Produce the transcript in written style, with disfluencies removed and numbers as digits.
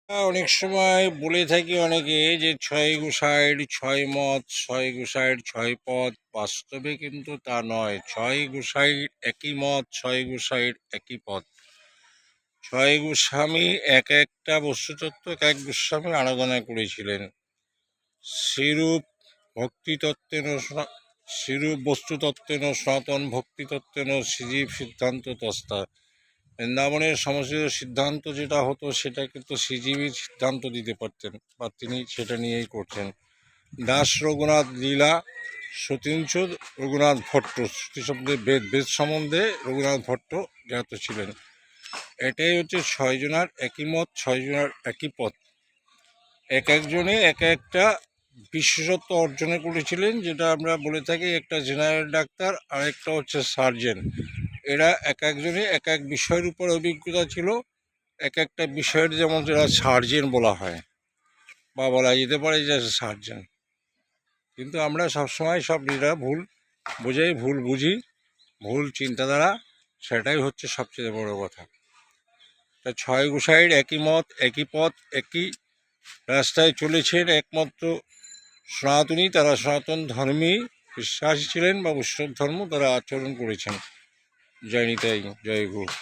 অনেক সময় বলে থাকি অনেকে যে ছয় গোসাইড ছয় মত, ছয় গোসাইড ছয় পথ। বাস্তবে কিন্তু তা নয়। ছয় গোসাইড একই মত, ছয় গোসাইড একই পথ। ছয় গোস্বামী এক একটা বস্তুতত্ত্ব এক এক গোস্বামী আরাধনা করেছিলেন। সেরূপ ভক্তিতত্ত্বেন সেরূপ বস্তুতত্ত্বেন সনাতন ভক্তিতত্ত্বেন শ্রীজীব সিদ্ধান্ত তস্তা। বৃন্দাবনের সমস্ত সিদ্ধান্ত যেটা হতো সেটা কিন্তু শ্রীজীবী সিদ্ধান্ত দিতে পারতেন, বা তিনি সেটা নিয়েই করছেন। দাস রঘুনাথ লীলা সতীঞ্চ রঘুনাথ ভট্ট, শ্রুতি শব্দে বেদ, বেদ সম্বন্ধে রঘুনাথ ভট্ট জ্ঞাত ছিলেন। এটাই হচ্ছে ছয়জনার একই মত, ছয়জনার একই পথ। এক একজনে এক একটা বিশেষত্ব অর্জন করেছিলেন, যেটা আমরা বলে থাকি একটা জেনারেল ডাক্তার আর একটা হচ্ছে সার্জেন। এরা এক একজনে এক এক বিষয়ের উপর অভিজ্ঞতা ছিল। এক একটা বিষয়ের যেমন যারা সার্জেন বলা হয়, বা বলা যেতে পারে যে সার্জেন। কিন্তু আমরা সবসময় সব নিজেরা ভুল বোঝাই, ভুল বুঝি, ভুল চিন্তাধারা, সেটাই হচ্ছে সবচেয়ে বড় কথা। তা ছয় গোসাইয়ের একই মত, একই পথ, একই রাস্তায় চলেছেন। একমাত্র সনাতনী, তারা সনাতন ধর্মী বিশ্বাসী ছিলেন, বা বৈষ্ণব ধর্ম তারা আচরণ করেছেন। জয় নিতাই, জয় গুরু।